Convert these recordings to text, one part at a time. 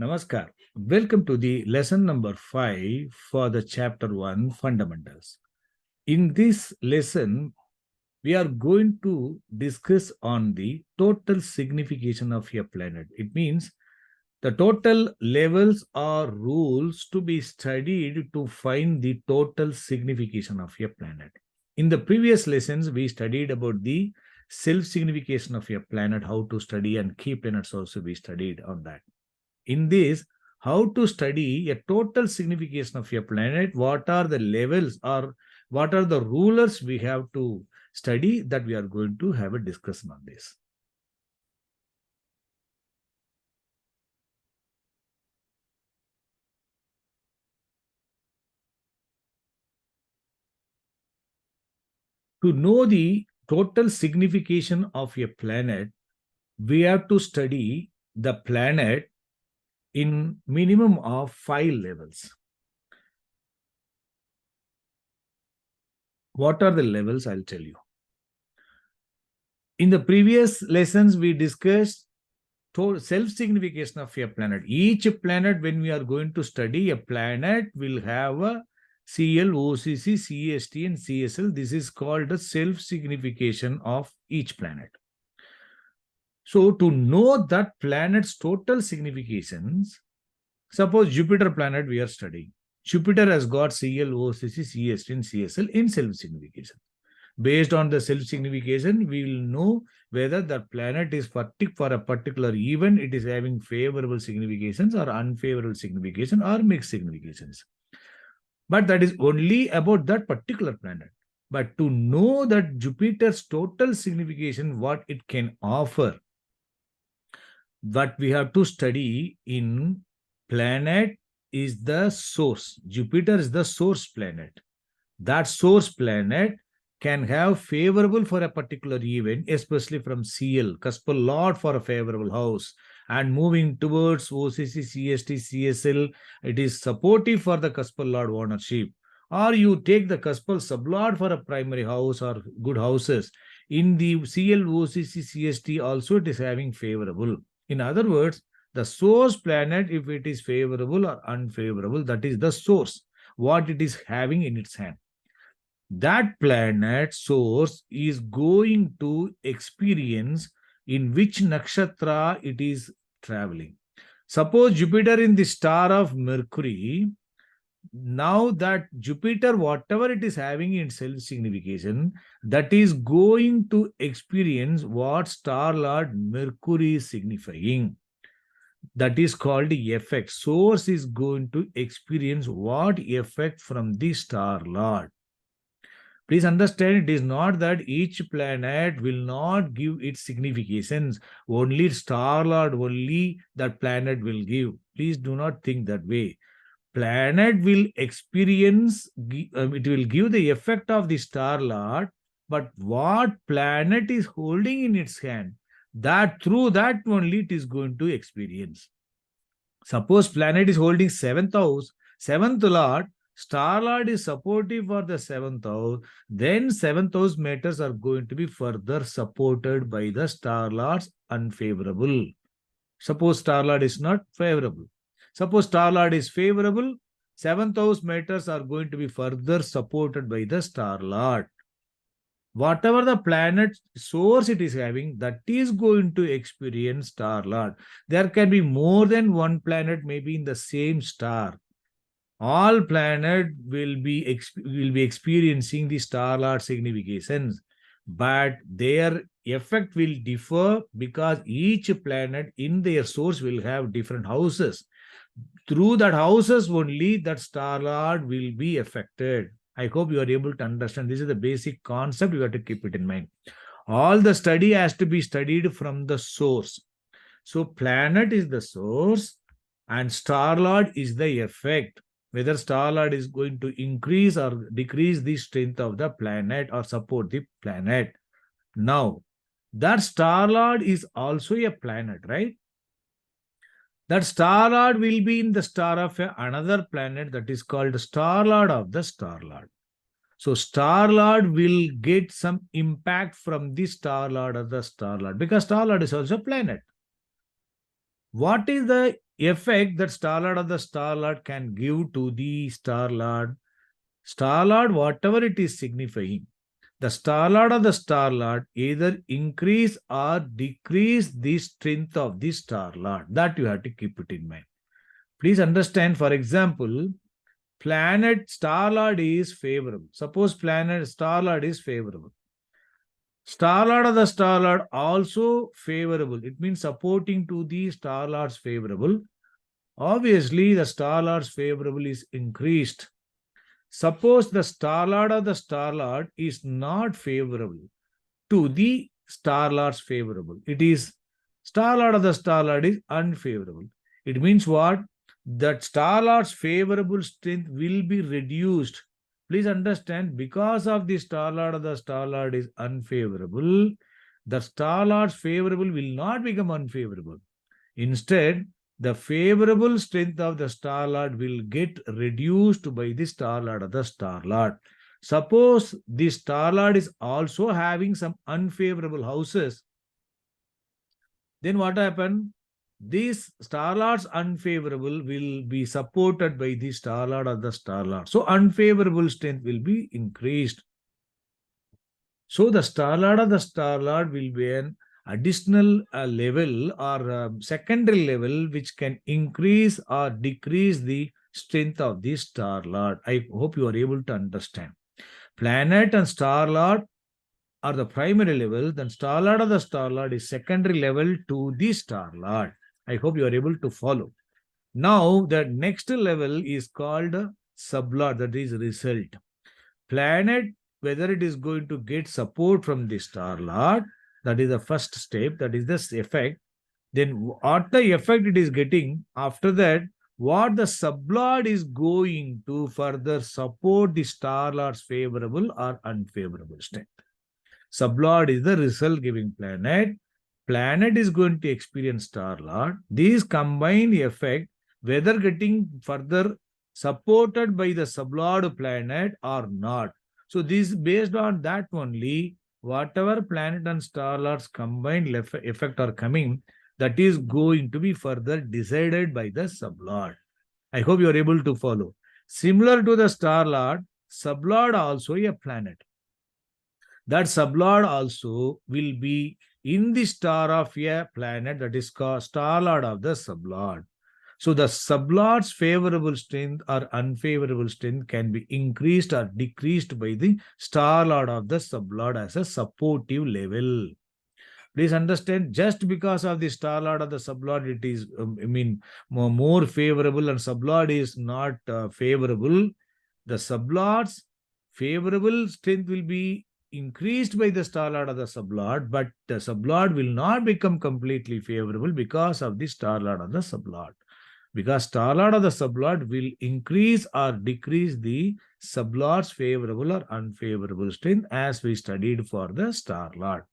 Namaskar. Welcome to the lesson number 5 for the chapter 1 fundamentals. In this lesson, we are going to discuss on the total signification of a planet. It means the total levels or rules to be studied to find the total signification of a planet. In the previous lessons, we studied about the self-signification of a planet, how to study, and key planets also we studied on that. In this, how to study a total signification of a planet, what are the levels or what are the rulers we have to study, that we are going to have a discussion on this. To know the total signification of a planet, we have to study the planet in minimum of 5 levels. What are the levels? I'll tell you. In the previous lessons, we discussed self-signification of a planet. Each planet, when we are going to study a planet, will have a Cl, OCC, CST, and CSL. This is called the self-signification of each planet. So, to know that planet's total significations, suppose Jupiter planet we are studying. Jupiter has got Cl, OCC, CST, and CSL in self-signification. Based on the self-signification, we will know whether the planet is for a particular event, it is having favorable significations or unfavorable signification or mixed significations. But that is only about that particular planet. But to know that Jupiter's total signification, what it can offer, what we have to study in planet is the source. Jupiter is the source planet. That source planet can have favorable for a particular event, especially from Cl, cuspal lord for a favorable house, and moving towards OCC, CST, CSL, it is supportive for the cuspal lord ownership. Or you take the cuspal sublord for a primary house or good houses. In the Cl, OCC, CST also it is having favorable. In other words, the source planet, if it is favorable or unfavorable, that is the source, what it is having in its hand. That planet source is going to experience in which nakshatra it is traveling. Suppose Jupiter in the star of Mercury, now that Jupiter, whatever it is having in self-signification, that is going to experience what star lord Mercury is signifying. That is called the effect. Source is going to experience what effect from the star lord. Please understand, it is not that each planet will not give its significations. Only star lord, only that planet will give. Please do not think that way. Planet will experience, it will give the effect of the star lord, but what planet is holding in its hand, that through that only it is going to experience. Suppose planet is holding 7th house, 7th lord, star lord is supportive for the 7th house, then 7th house matters are going to be further supported by the star lord's unfavorable. Suppose star lord is not favorable. Suppose star lord is favorable, 7th house matters are going to be further supported by the star lord. Whatever the planet source it is having, that is going to experience star lord. There can be more than one planet maybe in the same star. All planet will be experiencing the star lord significations, but their effect will differ because each planet in their source will have different houses. Through that houses only that star lord will be affected. I hope you are able to understand. This is the basic concept. You have to keep it in mind. All the study has to be studied from the source. So planet is the source and star lord is the effect. Whether star lord is going to increase or decrease the strength of the planet or support the planet. Now, that star lord is also a planet, right? That star lord will be in the star of another planet that is called star lord of the star lord. So star lord will get some impact from the star lord of the star lord because star lord is also a planet. What is the effect that Star Lord or the Star Lord can give to the Star Lord, whatever it is signifying, the Star Lord or the Star Lord either increase or decrease the strength of the Star Lord. That you have to keep it in mind. Please understand, for example, planet Star Lord is favorable. Suppose planet Star Lord is favorable. Star Lord of the Star Lord also favorable. It means supporting to the Star Lord's favorable. Obviously, the Star Lord's favorable is increased. Suppose the Star Lord of the Star Lord is not favorable to the Star Lord's favorable. It is Star Lord of the Star Lord is unfavorable. It means what? That Star Lord's favorable strength will be reduced. Please understand, because of the Star Lord of the Star Lord is unfavorable, the Star Lord's favorable will not become unfavorable. Instead, the favorable strength of the Star Lord will get reduced by the Star Lord of the Star Lord. Suppose the Star Lord is also having some unfavorable houses, then what happen? These Star Lords unfavorable will be supported by the Star Lord of the Star Lord. So unfavorable strength will be increased. So the Star Lord of the Star Lord will be an additional level or secondary level which can increase or decrease the strength of the Star Lord. I hope you are able to understand. Planet and Star Lord are the primary level, then Star Lord of the Star Lord is secondary level to the Star Lord. I hope you are able to follow. Now, the next level is called sublord, that is result. Planet, whether it is going to get support from the Star Lord, that is the first step, that is the effect. Then what the effect it is getting, after that, what the sublord is going to further support the Star Lord's favorable or unfavorable strength. Sublord is the result giving planet. Planet is going to experience Star Lord. These combined effect, whether getting further supported by the sublord planet or not. So this based on that only, whatever planet and Star Lord's combined effect are coming, that is going to be further decided by the sublord. I hope you are able to follow. Similar to the Star Lord, sublord also a planet. That sublord also will be in the star of a planet, that is called Star Lord of the sublord. So the sublord's favorable strength or unfavorable strength can be increased or decreased by the Star Lord of the sublord as a supportive level. Please understand, just because of the Star Lord of the sublord, it is, more favorable, and sublord is not favorable. The sublord's favorable strength will be increased by the Star Lord of the sublord, but the sublord will not become completely favorable because of the Star Lord of the sublord. Because Star Lord of the sublord will increase or decrease the sublord's favorable or unfavorable strength, as we studied for the Star Lord.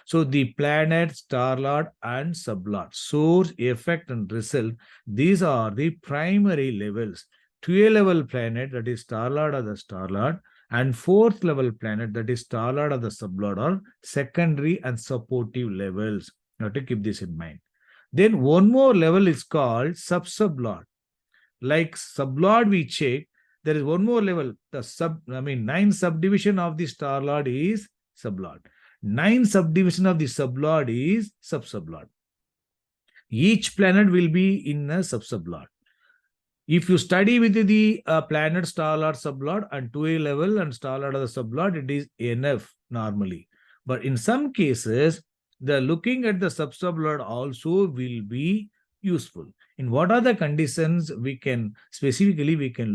So the planet, Star Lord, and sublord, source, effect, and result, these are the primary levels. 2 level planet, that is Star Lord of the Star Lord, and 4th level planet, that is Star Lord of the sublord, are secondary and supportive levels. You have to keep this in mind. Then one more level is called sub-sublord. Like sublord we check, there is one more level. The 9 subdivision of the Star Lord is sublord. 9 subdivision of the sublord is sub-sublord. Each planet will be in a sub-sublord. If you study with the planet, Star Lord, sublord and 2A level and Star Lord of the sublord, it is enough normally. But in some cases, the looking at the sub-sublord also will be useful. In what are the conditions we can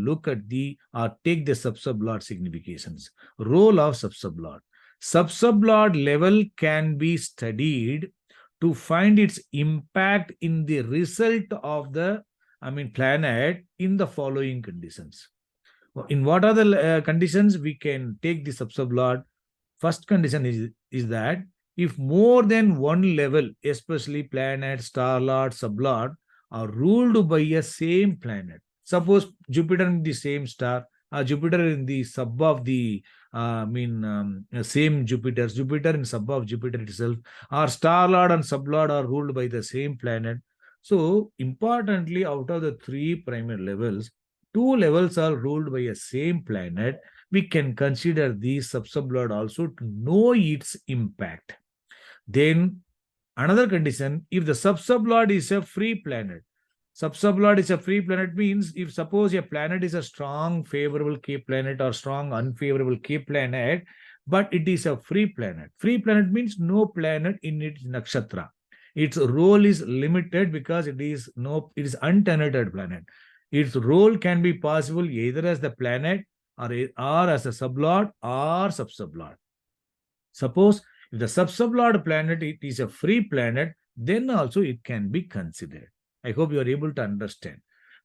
look at the or take the sub-sublord significations. Role of sub-sublord. Sub-sublord level can be studied to find its impact in the result of the planet in the following conditions. In what are the conditions we can take the sub-sublord? First condition is that if more than one level, especially planet, Star Lord, sublord, are ruled by a same planet. Suppose Jupiter in the same star, Jupiter in the sub of the same Jupiter in sub of Jupiter itself, or Star Lord and sublord are ruled by the same planet. So importantly, out of the 3 primary levels, 2 levels are ruled by a same planet. We can consider these sub-sublot also to know its impact. Then another condition, if the sub-sublot is a free planet, sub-sublot is a free planet means if suppose a planet is a strong favorable K planet or strong unfavorable K planet, but it is a free planet. Free planet means no planet in its nakshatra. Its role is limited because it is untenured planet. Its role can be possible either as the planet or as a sublot or sub-sublot. Suppose if the sub-sublot planet it is a free planet, then also it can be considered. I hope you are able to understand.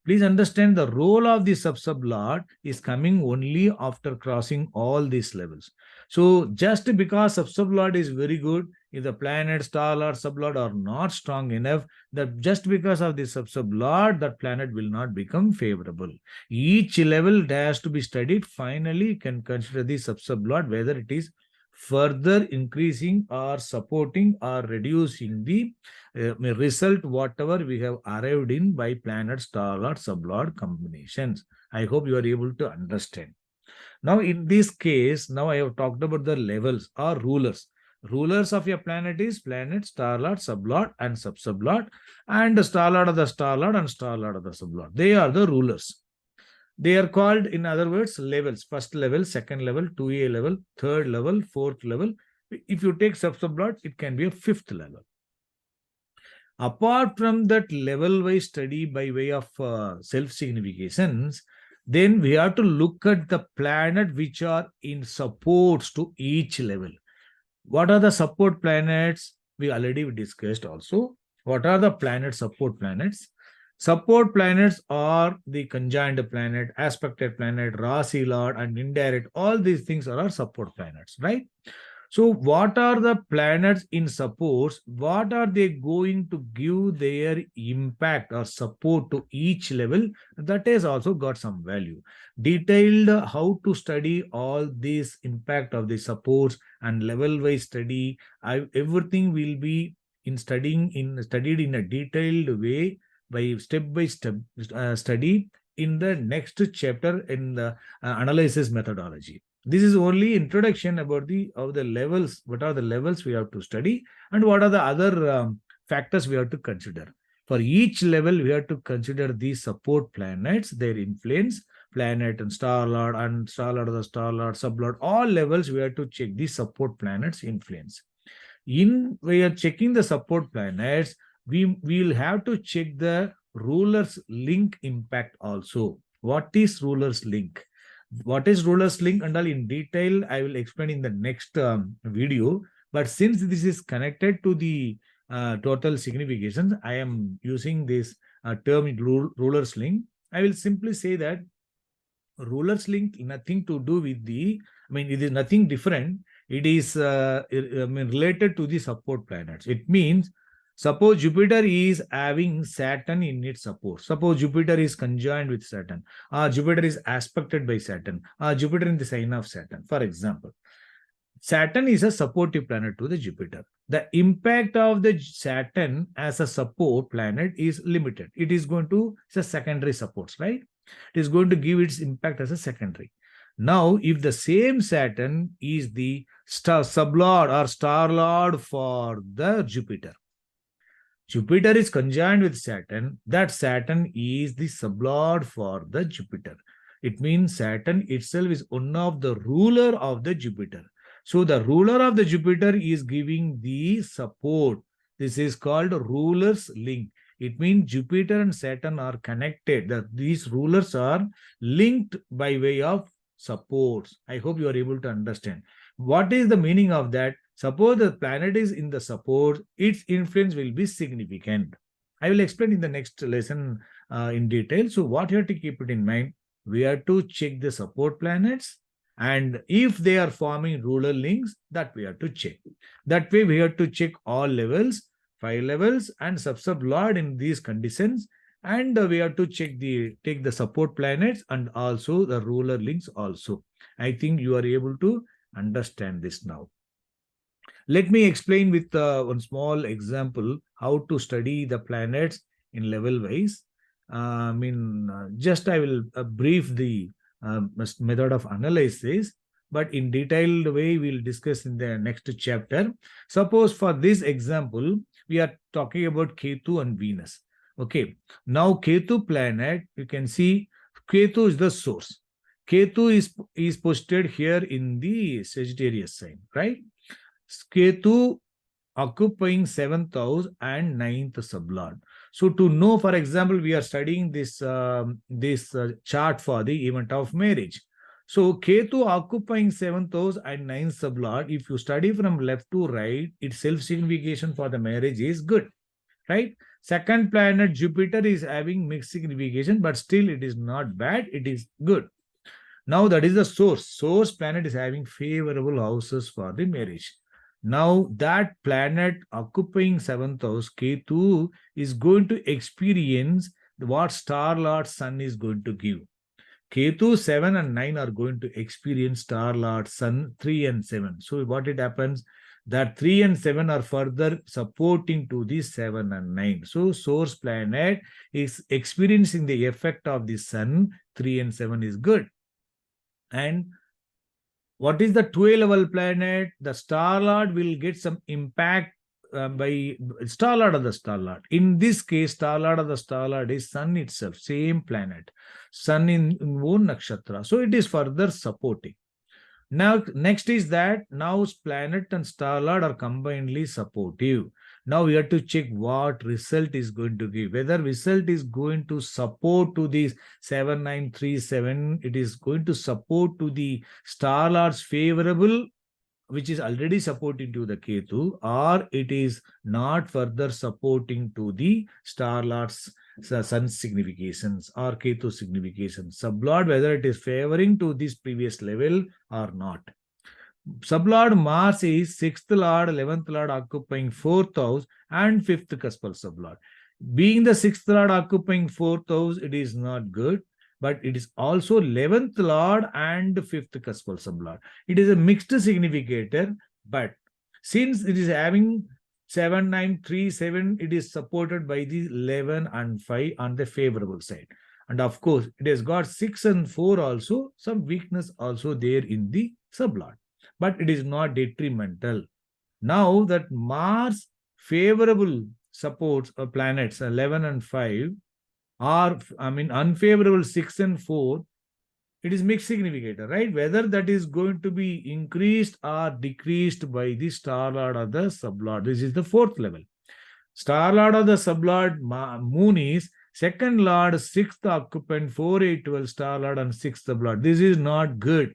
Please understand the role of the sub-sublot is coming only after crossing all these levels. So just because sub-sublot is very good, if the planet, star lord, sublot are not strong enough, that just because of the sub-sublot, that planet will not become favorable. Each level has to be studied. Finally, you can consider the sub-sublot whether it is further increasing or supporting or reducing the result whatever we have arrived in by planet, star lord, sublot combinations. I hope you are able to understand. Now in this case, now I have talked about the levels or rulers. Rulers of a planet is planet, star lord, sublot and sub-sublot, and the star lord of the star lord and star lord of the sublot. They are the rulers. They are called, in other words, levels. First level, second level, 2A level, third level, fourth level. If you take sub-sublot, it can be a fifth level. Apart from that level-wise study by way of self-significations, then we have to look at the planet which are in supports to each level. What are the support planets? We already discussed also. What are the planet support planets? Support planets are the conjoined planet, aspected planet, Rasi Lord, and indirect. All these things are our support planets, right? So what are the planets in supports? What are they going to give their impact or support to each level? That has also got some value. Detailed how to study all this impact of the supports and level-wise study. Everything will be studied in a detailed way by step-by-step study in the next chapter in the analysis methodology. This is only introduction about the levels. What are the levels we have to study and what are the other factors we have to consider. For each level, we have to consider these support planets, their influence, planet and star lord of the star lord, sublord, all levels we have to check the support planets influence. We are checking the support planets, we will have to check the ruler's link impact also. What is ruler's link? What is ruler's link and all in detail I will explain in the next video. But since this is connected to the total significations, I am using this term ruler's link. I will simply say that ruler's link nothing to do with it is nothing different. It is related to the support planets. It means suppose Jupiter is having Saturn in its support. Suppose Jupiter is conjoined with Saturn, or Jupiter is aspected by Saturn, or Jupiter in the sign of Saturn. For example, Saturn is a supportive planet to the Jupiter. The impact of the Saturn as a support planet is limited. It's a secondary supports, right? It is going to give its impact as a secondary. Now, if the same Saturn is the sublord or star lord for the Jupiter, Jupiter is conjoined with Saturn, that Saturn is the sublord for the Jupiter. It means Saturn itself is one of the ruler of the Jupiter. So the ruler of the Jupiter is giving the support. This is called ruler's link. It means Jupiter and Saturn are connected. These rulers are linked by way of supports. I hope you are able to understand. What is the meaning of that? Suppose the planet is in the support, its influence will be significant. I will explain in the next lesson in detail. So what you have to keep it in mind, we have to check the support planets, and if they are forming ruler links, that we have to check. That way we have to check all levels, 5 levels and sub-sublord in these conditions, and we have to take the support planets and also the ruler links also. I think you are able to understand this now. Let me explain with one small example how to study the planets in level wise. Just I will brief the method of analysis, but in detailed way we'll discuss in the next chapter. Suppose for this example, we are talking about Ketu and Venus. Okay, now Ketu planet, you can see Ketu is the source. Ketu is posted here in the Sagittarius sign, right? Ketu occupying 7th house and 9th sublord. So to know, for example, we are studying this chart for the event of marriage. So Ketu occupying 7th house and 9th sublord, if you study from left to right, its self-signification for the marriage is good, right? Second planet, Jupiter, is having mixed signification, but still it is not bad, it is good. Now that is the source. Source planet is having favorable houses for the marriage. Now that planet occupying 7th house, Ketu, is going to experience what star lord sun is going to give. Ketu 7 and 9 are going to experience star lord sun 3 and 7. So what it happens, that 3 and 7 are further supporting to the 7 and 9. So source planet is experiencing the effect of the sun, 3 and 7 is good. And what is the 12 level planet? The star lord will get some impact by star lord of the star lord. In this case, star lord of the star lord is sun itself, same planet, sun in own nakshatra. So it is further supporting. Now, next is that now planet and star lord are combinedly supportive. Now we have to check what result is going to give. Whether result is going to support to this 7937, it is going to support to the star lord's favorable, which is already supporting to the Ketu, or it is not further supporting to the star lord's sun significations or Ketu significations. Sublord, whether it is favoring to this previous level or not. Sublord Mars is 6th Lord, 11th Lord occupying 4th house and 5th cuspal sublord. Being the 6th Lord occupying 4th house, it is not good, but it is also 11th Lord and 5th cuspal sublord. It is a mixed significator, but since it is having 7, 9, 3, 7, it is supported by the 11 and 5 on the favorable side. And of course, it has got 6 and 4 also, some weakness also there in the sublord, but it is not detrimental. Now that Mars favorable supports planets 11 and 5 or unfavorable 6 and 4, it is mixed significator, right? Whether that is going to be increased or decreased by the star lord or the sublord. This is the 4th level. Star lord of the sublord moon is 2nd lord, 6th occupant, 4, 8, 12 star lord and 6th sublord. This is not good.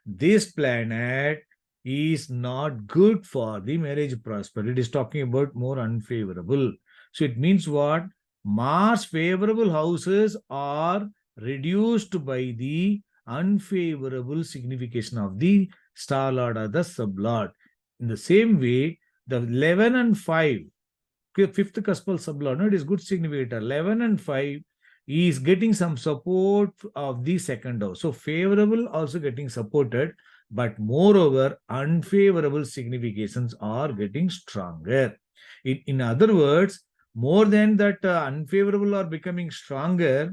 This planet is not good for the marriage prospect. It is talking about more unfavorable. So it means what? Mars favorable houses are reduced by the unfavorable signification of the star lord or the sublord. In the same way, the 11 and 5, 5th cuspal sublord, no, it is good significator. 11 and 5 is getting some support of the 2nd house. So favorable also getting supported, but moreover, unfavorable significations are getting stronger. In other words, more than that unfavorable are becoming stronger,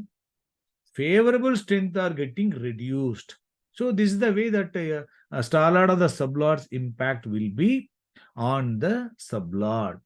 favorable strength are getting reduced. So this is the way that star lord of the sublord's impact will be on the sublord.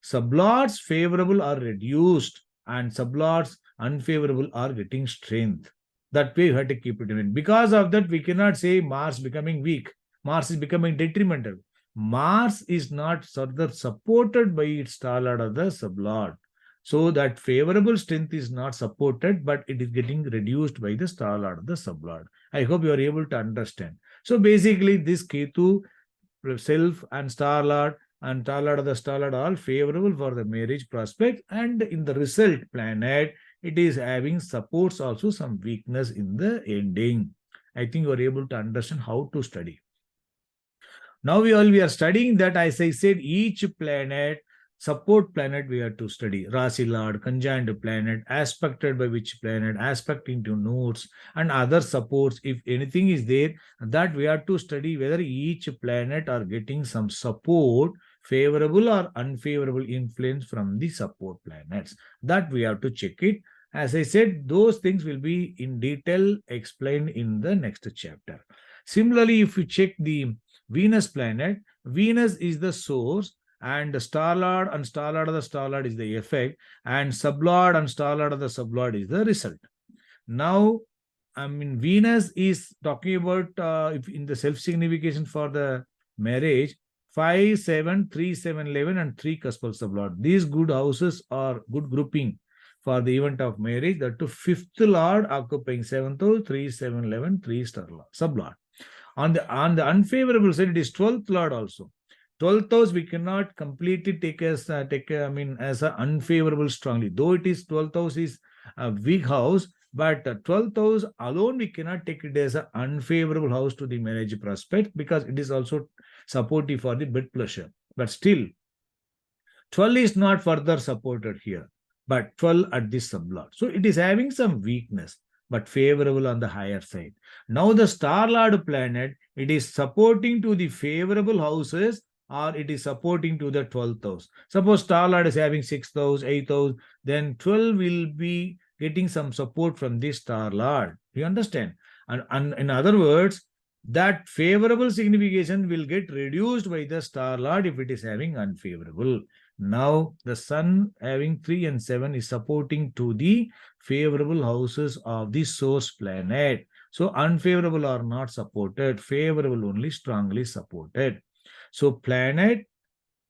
Sublords favorable are reduced and sublords unfavorable are getting strength. That way you have to keep it in mind. Because of that, we cannot say Mars becoming weak. Mars is becoming detrimental. Mars is not further supported by its star lord or the sublord. So that favorable strength is not supported, but it is getting reduced by the star lord or the sublord. I hope you are able to understand. So basically, this Ketu, self and star lord and star lord of the star lord are all favorable for the marriage prospect, and in the result planet, it is having supports also some weakness in the ending. I think you are able to understand how to study. Now we are studying that, as I said, each planet, support planet we have to study. Rasi Lord, conjoined planet, aspected by which planet, aspecting to nodes, and other supports. If anything is there, that we have to study whether each planet are getting some support, favorable or unfavorable influence from the support planets. That we have to check it. As I said, those things will be in detail explained in the next chapter. Similarly, if you check the Venus planet, Venus is the source, and the star lord and star lord of the star lord is the effect, and sublord and star lord of the sublord is the result. Now, I mean, Venus is talking about if in the self-signification for the marriage, 5, 7, 3, 7, 11, and 3 cuspal sublord. These good houses are good grouping for the event of marriage. That to fifth lord occupying 7th house, 3, 7, 11, 3 star lord, sublord. On the unfavorable side, it is 12th lord also. 12th house we cannot completely take as as an unfavorable strongly. Though it is 12th house is a weak house, but 12th house alone we cannot take it as an unfavorable house to the marriage prospect, because it is also supportive for the bed pleasure. But still, 12 is not further supported here, but 12 at this sublord. So it is having some weakness, but favorable on the higher side. Now the star lord planet, it is supporting to the favorable houses, or it is supporting to the 12th house. Suppose star lord is having 6th house, 8th house, then 12 will be getting some support from this star lord. You understand? And in other words, that favorable signification will get reduced by the star lord if it is having unfavorable. Now the sun having 3 and 7 is supporting to the favorable houses of the source planet. So unfavorable are not supported, favorable only strongly supported. So planet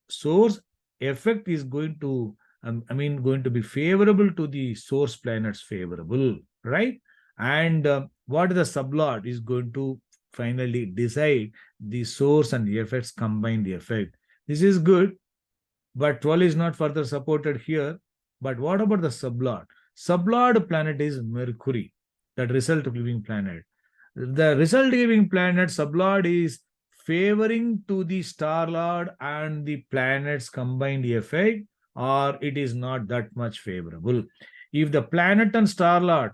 source effect is going to going to be favorable to the source planets, favorable, right? And what the sublord is going to finally decide the source and the effects combined effect. This is good, but 12 is not further supported here. But what about the sublord? Sublord planet is Mercury, that result giving planet. The result giving planet sublord is favoring to the star lord and the planets combined effect, or it is not that much favorable. If the planet and star lord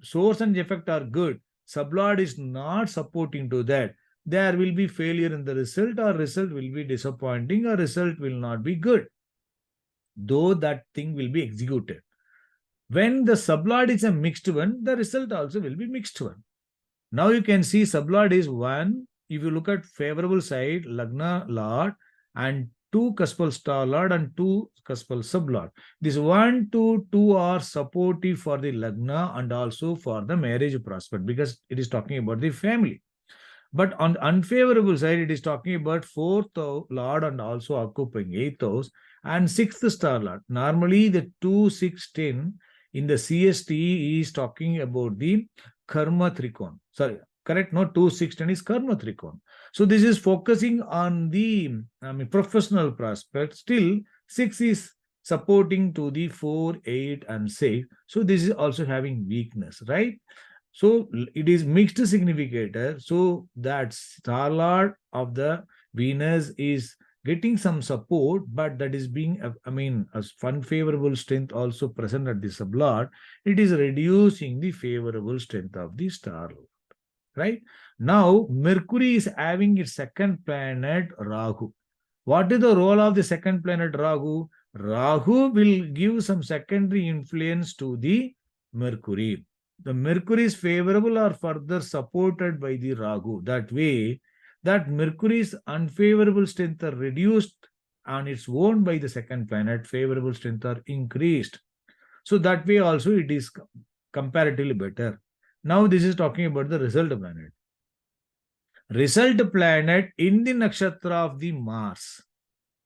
source and effect are good, sublord is not supporting to that, there will be failure in the result, or result will be disappointing, or result will not be good, though that thing will be executed. When the sublord is a mixed one, the result also will be mixed one. Now you can see sublord is 1. If you look at favorable side, Lagna Lord and 2 cuspal star lord and 2 cuspal sublord. This 1, 2, 2 are supportive for the Lagna and also for the marriage prospect, because it is talking about the family. But on the unfavorable side, it is talking about 4th lord and also occupying 8th house and 6th star lord. Normally, the 2, 6, 10 in the CST is talking about the karma trikon. Sorry, correct? No, 2, 6, 10 is karma trikon. So this is focusing on the professional prospect. Still, 6 is supporting to the 4, 8, and 6. So this is also having weakness, right? So it is mixed significator. So that star lord of the Venus is getting some support, but that is being, a unfavorable strength also present at the sublord. It is reducing the favorable strength of the star lord, right? Now, Mercury is having its second planet, Rahu. What is the role of the second planet, Rahu? Rahu will give some secondary influence to the Mercury. The Mercury is favorable or further supported by the Rahu. That way, that Mercury's unfavorable strength are reduced on its own by the second planet, favorable strength are increased. So that way also it is comparatively better. Now this is talking about the result planet. Result planet in the nakshatra of the Mars,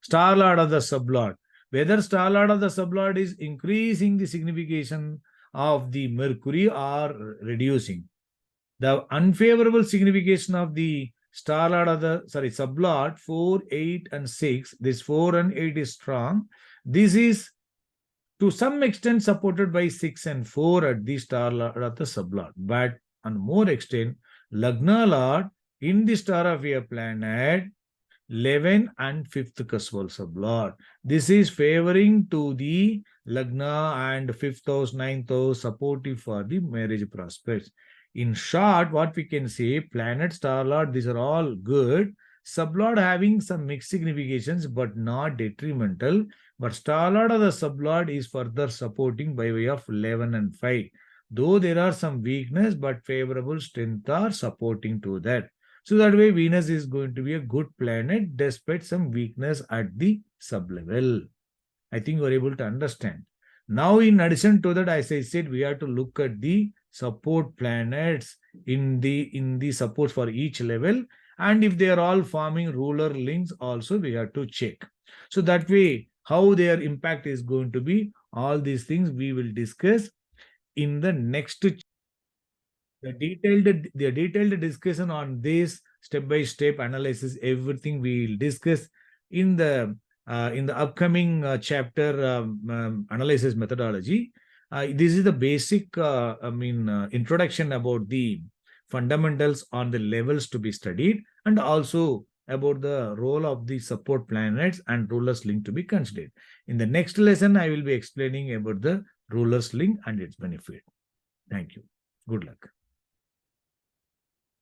star lord of the sublord. Whether star lord of the sublord is increasing the signification of the Mercury or reducing. The unfavorable signification of the star lord of the sublord 4, 8, and 6. This 4 and 8 is strong. This is to some extent supported by 6 and 4 at the star lord of the sublord. But on more extent, Lagna lord in the star of a planet 11 and 5th cuspal sublord. This is favoring to the Lagna and 5th house, 9th house, supportive for the marriage prospects. In short, what we can say, planet, star lord, these are all good. Sublot having some mixed significations but not detrimental, but starlord of the sublot is further supporting by way of 11 and 5. Though there are some weakness, but favorable strength are supporting to that. So that way Venus is going to be a good planet despite some weakness at the sub-level. I think you are able to understand. Now, in addition to that, as I said, we have to look at the support planets in the supports for each level. And if they are all forming ruler links, also we have to check. So that way, how their impact is going to be, all these things we will discuss in the next. The detailed discussion on this step-by-step analysis, everything we will discuss in the upcoming chapter analysis methodology. This is the basic, introduction about the fundamentals on the levels to be studied, and also about the role of the support planets and rulers link to be considered. In the next lesson, I will be explaining about the rulers link and its benefit. Thank you. Good luck.